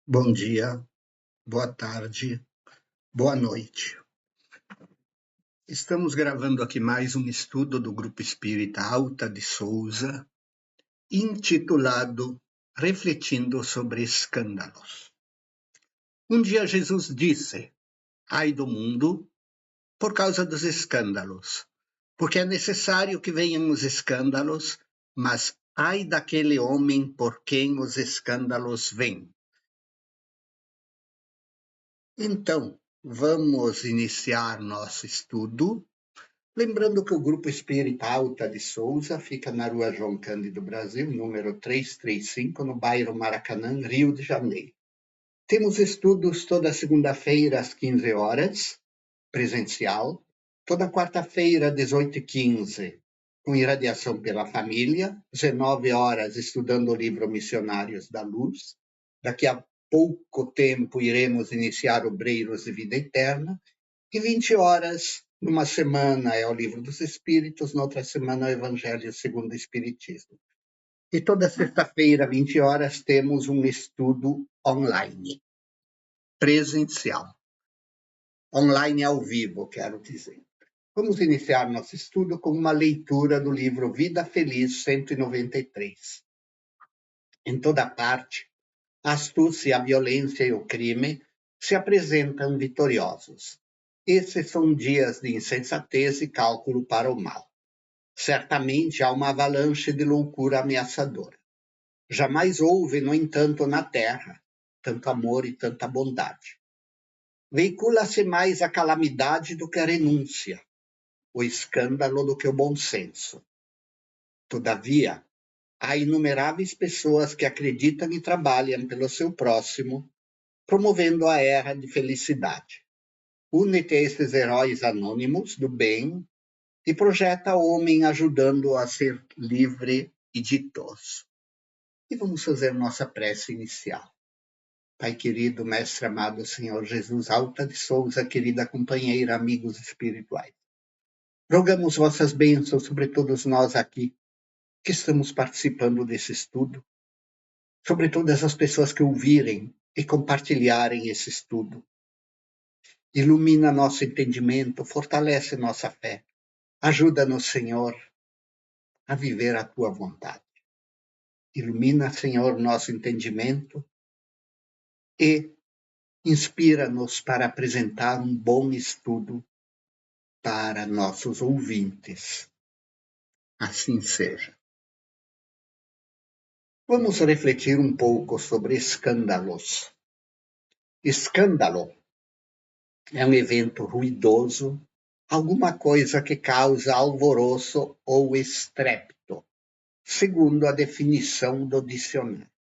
Bom dia, boa tarde, boa noite. Estamos gravando aqui mais um estudo do Grupo Espírita Alta de Souza, intitulado Refletindo sobre Escândalos. Um dia Jesus disse: ai do mundo por causa dos escândalos, porque é necessário que venham os escândalos, mas ai daquele homem por quem os escândalos vêm. Então, vamos iniciar nosso estudo. Lembrando que o Grupo Espírita Alta de Souza fica na Rua João Cândido Brasil, número 335, no bairro Maracanã, Rio de Janeiro. Temos estudos toda segunda-feira às 15 horas, presencial, toda quarta-feira às 18h15, com irradiação pela família, 19 horas estudando o livro Missionários da Luz. Daqui a pouco tempo iremos iniciar Obreiros de Vida Eterna, e 20 horas, numa semana é o Livro dos Espíritos, na outra semana é o Evangelho segundo o Espiritismo. E toda sexta-feira, 20 horas, temos um estudo online, presencial. Online ao vivo, quero dizer. Vamos iniciar nosso estudo com uma leitura do livro Vida Feliz 193. Em toda parte, a astúcia, a violência e o crime se apresentam vitoriosos. Esses são dias de insensatez e cálculo para o mal. Certamente há uma avalanche de loucura ameaçadora. Jamais houve, no entanto, na terra, tanto amor e tanta bondade. Veicula-se mais a calamidade do que a renúncia, o escândalo do que o bom senso. Todavia, há inumeráveis pessoas que acreditam e trabalham pelo seu próximo, promovendo a era de felicidade. Une-te a esses heróis anônimos do bem e projeta o homem ajudando-o a ser livre e ditoso. E vamos fazer nossa prece inicial. Pai querido, Mestre amado, Senhor Jesus, Alta de Souza, querida companheira, amigos espirituais. Rogamos vossas bênçãos sobre todos nós aqui, que estamos participando desse estudo, sobre todas as pessoas que ouvirem e compartilharem esse estudo. Ilumina nosso entendimento, fortalece nossa fé. Ajuda-nos, Senhor, a viver a tua vontade. Ilumina, Senhor, nosso entendimento e inspira-nos para apresentar um bom estudo para nossos ouvintes. Assim seja. Vamos refletir um pouco sobre escândalos. Escândalo é um evento ruidoso, alguma coisa que causa alvoroço ou estrépito, segundo a definição do dicionário.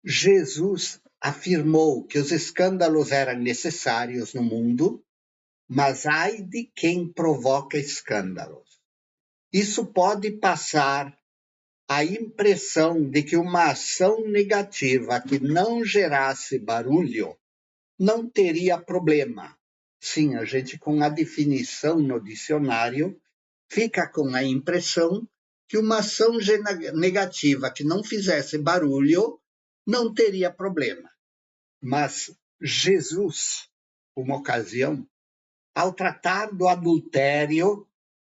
Jesus afirmou que os escândalos eram necessários no mundo, mas ai de quem provoca escândalos. Isso pode passar a impressão de que uma ação negativa que não gerasse barulho não teria problema. Sim, a gente, com a definição no dicionário, fica com a impressão que uma ação negativa que não fizesse barulho não teria problema. Mas Jesus, uma ocasião, ao tratar do adultério,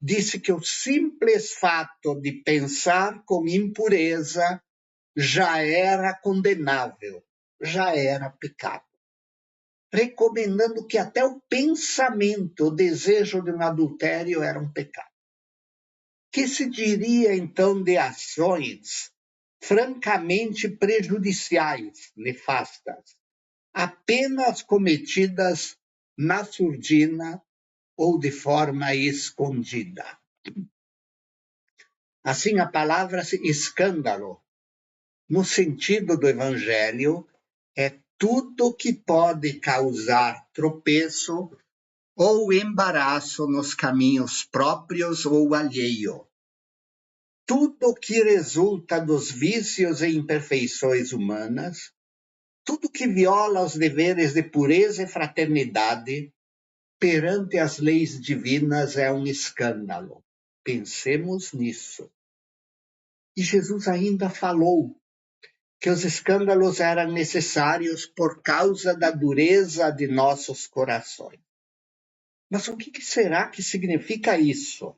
disse que o simples fato de pensar com impureza já era condenável, já era pecado. Recomendando que até o pensamento, o desejo de um adultério era um pecado. Que se diria então de ações francamente prejudiciais, nefastas, apenas cometidas na surdina ou de forma escondida? Assim, a palavra escândalo, no sentido do Evangelho, é tudo que pode causar tropeço ou embaraço nos caminhos próprios ou alheio. Tudo que resulta dos vícios e imperfeições humanas, tudo que viola os deveres de pureza e fraternidade perante as leis divinas é um escândalo. Pensemos nisso. E Jesus ainda falou que os escândalos eram necessários por causa da dureza de nossos corações. Mas o que será que significa isso?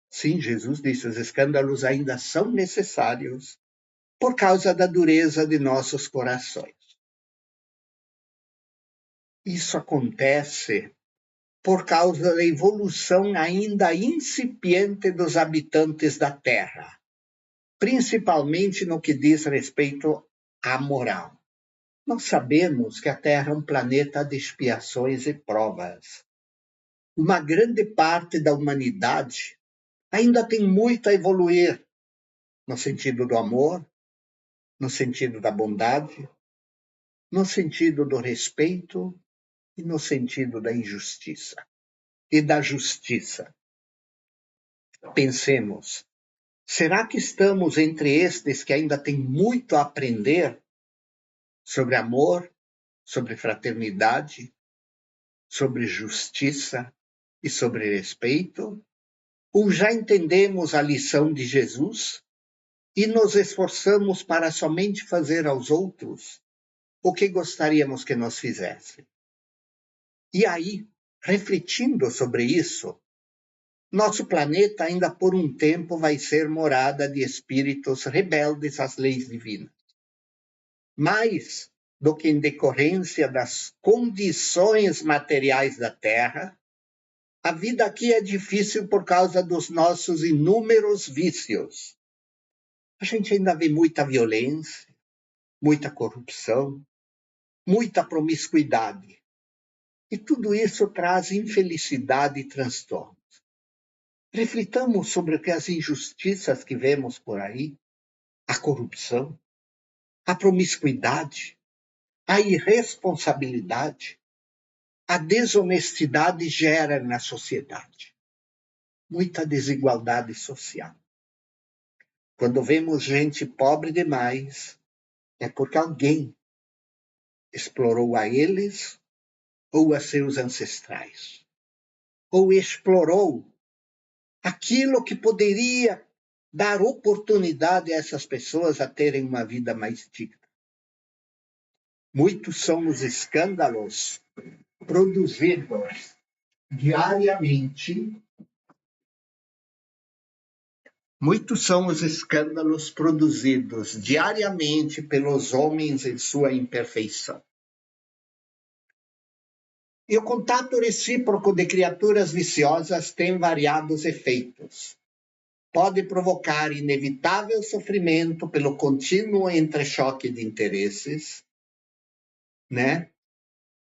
Sim, Jesus disse, os escândalos ainda são necessários por causa da dureza de nossos corações. Isso acontece por causa da evolução ainda incipiente dos habitantes da Terra, principalmente no que diz respeito à moral. Nós sabemos que a Terra é um planeta de expiações e provas. Uma grande parte da humanidade ainda tem muito a evoluir no sentido do amor, no sentido da bondade, no sentido do respeito e no sentido da injustiça e da justiça. Pensemos, será que estamos entre estes que ainda têm muito a aprender sobre amor, sobre fraternidade, sobre justiça e sobre respeito? Ou já entendemos a lição de Jesus e nos esforçamos para somente fazer aos outros o que gostaríamos que nos fizessem? E aí, refletindo sobre isso, nosso planeta ainda por um tempo vai ser morada de espíritos rebeldes às leis divinas. Mais do que em decorrência das condições materiais da Terra, a vida aqui é difícil por causa dos nossos inúmeros vícios. A gente ainda vê muita violência, muita corrupção, muita promiscuidade. E tudo isso traz infelicidade e transtornos. Reflitamos sobre as injustiças que vemos por aí, a corrupção, a promiscuidade, a irresponsabilidade, a desonestidade gera na sociedade muita desigualdade social. Quando vemos gente pobre demais, é porque alguém explorou a eles ou a seus ancestrais, ou explorou aquilo que poderia dar oportunidade a essas pessoas a terem uma vida mais digna. Muitos são os escândalos produzidos diariamente. Muitos são os escândalos produzidos diariamente pelos homens em sua imperfeição. E o contato recíproco de criaturas viciosas tem variados efeitos. Pode provocar inevitável sofrimento pelo contínuo entrechoque de interesses, né?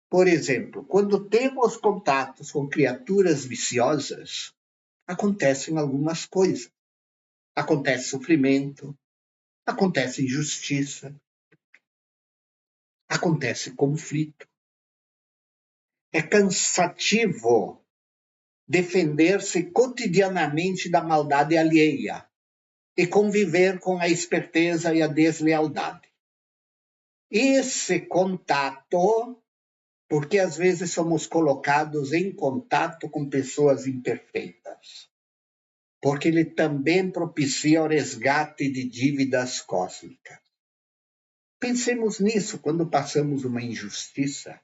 Por exemplo, quando temos contatos com criaturas viciosas, acontecem algumas coisas. Acontece sofrimento, acontece injustiça, acontece conflito. É cansativo defender-se cotidianamente da maldade alheia e conviver com a esperteza e a deslealdade. Esse contato, porque às vezes somos colocados em contato com pessoas imperfeitas, porque ele também propicia o resgate de dívidas cósmicas. Pensemos nisso quando passamos uma injustiça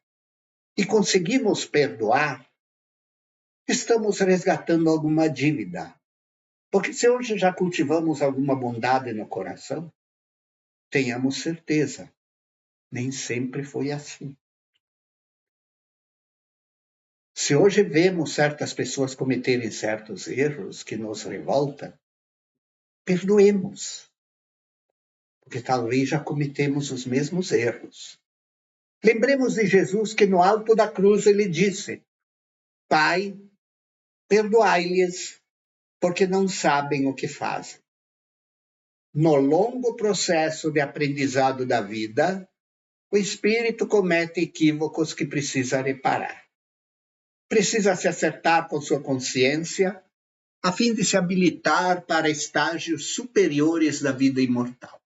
e conseguimos perdoar, estamos resgatando alguma dívida. Porque se hoje já cultivamos alguma bondade no coração, tenhamos certeza, nem sempre foi assim. Se hoje vemos certas pessoas cometerem certos erros que nos revoltam, perdoemos, porque talvez já cometemos os mesmos erros. Lembremos de Jesus que no alto da cruz ele disse: Pai, perdoai-lhes, porque não sabem o que fazem. No longo processo de aprendizado da vida, o espírito comete equívocos que precisa reparar. Precisa se acertar com sua consciência, a fim de se habilitar para estágios superiores da vida imortal.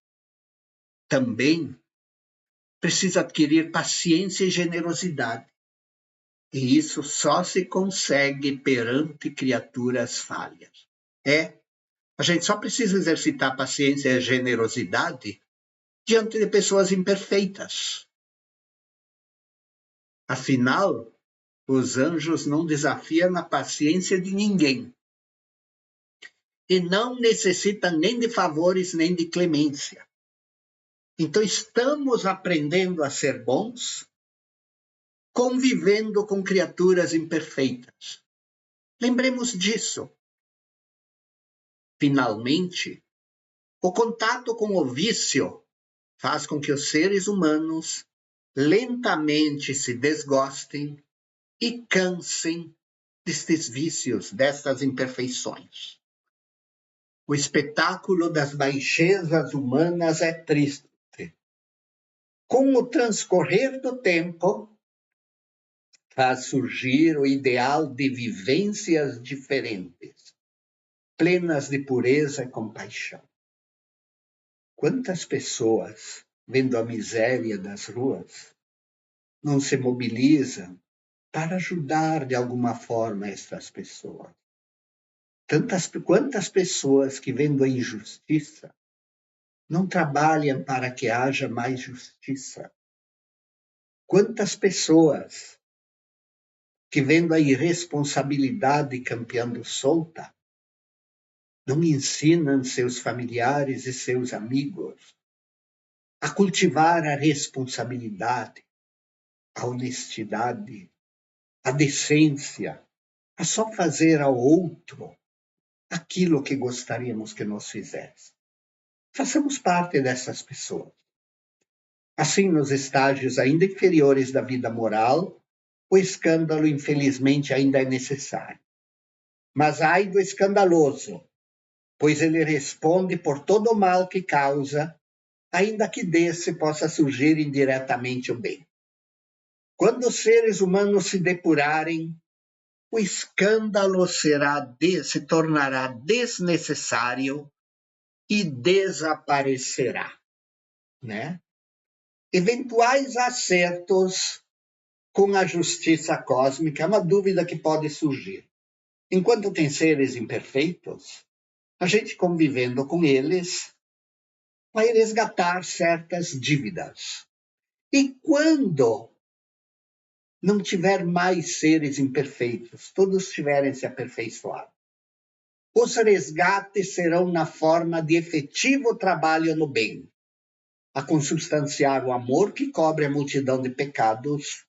Também precisa adquirir paciência e generosidade. E isso só se consegue perante criaturas falhas. A gente só precisa exercitar paciência e generosidade diante de pessoas imperfeitas. Afinal, os anjos não desafiam a paciência de ninguém. E não necessitam nem de favores, nem de clemência. Então, estamos aprendendo a ser bons, convivendo com criaturas imperfeitas. Lembremos disso. Finalmente, o contato com o vício faz com que os seres humanos lentamente se desgostem e cansem destes vícios, destas imperfeições. O espetáculo das baixezas humanas é triste. Com o transcorrer do tempo, faz surgir o ideal de vivências diferentes, plenas de pureza e compaixão. Quantas pessoas, vendo a miséria das ruas, não se mobilizam para ajudar de alguma forma estas pessoas? Quantas pessoas que, vendo a injustiça, não trabalham para que haja mais justiça? Quantas pessoas que, vendo a irresponsabilidade campeando solta, não ensinam seus familiares e seus amigos a cultivar a responsabilidade, a honestidade, a decência, a só fazer ao outro aquilo que gostaríamos que nos fizesse? Façamos parte dessas pessoas. Assim, nos estágios ainda inferiores da vida moral, o escândalo, infelizmente, ainda é necessário. Mas ai do escandaloso, pois ele responde por todo o mal que causa, ainda que desse possa surgir indiretamente o bem. Quando os seres humanos se depurarem, o escândalo se tornará desnecessário e desaparecerá, né? Eventuais acertos com a justiça cósmica é uma dúvida que pode surgir. Enquanto tem seres imperfeitos, a gente convivendo com eles vai resgatar certas dívidas. E quando não tiver mais seres imperfeitos, todos tiverem se aperfeiçoado, os resgates serão na forma de efetivo trabalho no bem, a consubstanciar o amor que cobre a multidão de pecados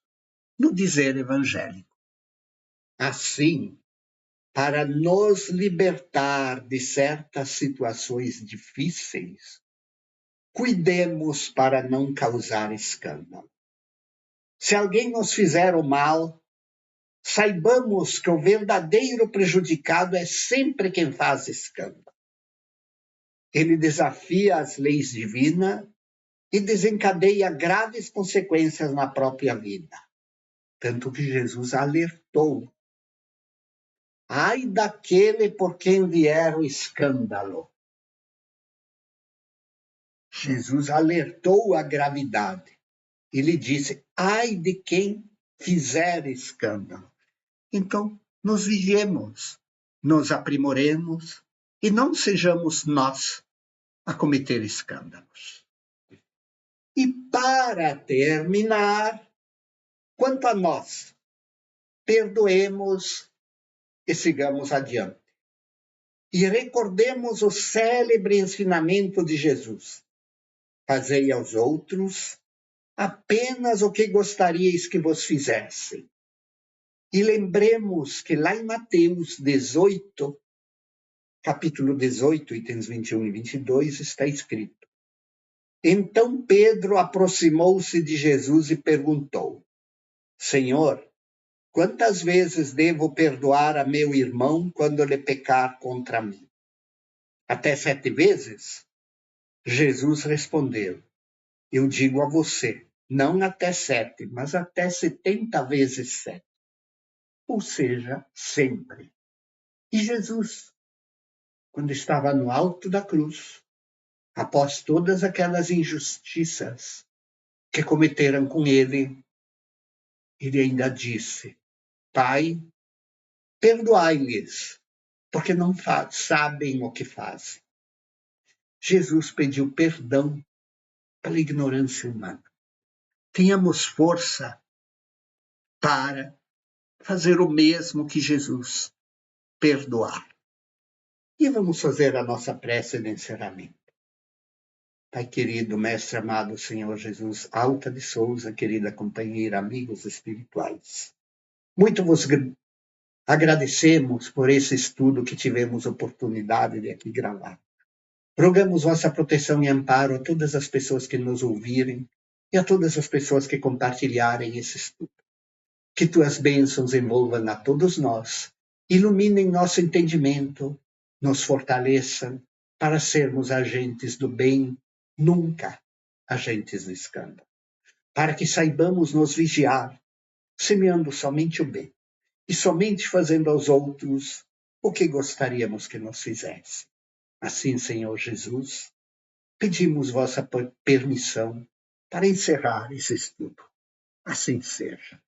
no dizer evangélico. Assim, para nos libertar de certas situações difíceis, cuidemos para não causar escândalo. Se alguém nos fizer o mal, saibamos que o verdadeiro prejudicado é sempre quem faz escândalo. Ele desafia as leis divinas e desencadeia graves consequências na própria vida. Tanto que Jesus alertou: ai daquele por quem vier o escândalo. Jesus alertou a gravidade. Ele disse: ai de quem fizer escândalo. Então, nos vigiemos, nos aprimoremos e não sejamos nós a cometer escândalos. E para terminar, quanto a nós, perdoemos e sigamos adiante. E recordemos o célebre ensinamento de Jesus: fazei aos outros apenas o que gostaríeis que vos fizessem. E lembremos que lá em Mateus 18, capítulo 18, itens 21 e 22, está escrito: então Pedro aproximou-se de Jesus e perguntou: Senhor, quantas vezes devo perdoar a meu irmão quando ele pecar contra mim? Até 7 vezes? Jesus respondeu: eu digo a você, não até 7, mas até 70 vezes 7. Ou seja, sempre. E Jesus, quando estava no alto da cruz, após todas aquelas injustiças que cometeram com ele, ele ainda disse: Pai, perdoai-lhes, porque não sabem o que fazem. Jesus pediu perdão pela ignorância humana. Tenhamos força para fazer o mesmo que Jesus, perdoar. E vamos fazer a nossa prece de encerramento. Pai querido, Mestre amado, Senhor Jesus, Alta de Souza, querida companheira, amigos espirituais. Muito vos agradecemos por esse estudo que tivemos oportunidade de aqui gravar. Rogamos vossa proteção e amparo a todas as pessoas que nos ouvirem e a todas as pessoas que compartilharem esse estudo. Que tuas bênçãos envolvam a todos nós, iluminem nosso entendimento, nos fortaleçam para sermos agentes do bem, nunca agentes do escândalo. Para que saibamos nos vigiar, semeando somente o bem e somente fazendo aos outros o que gostaríamos que nos fizessem. Assim, Senhor Jesus, pedimos vossa permissão para encerrar esse estudo. Assim seja.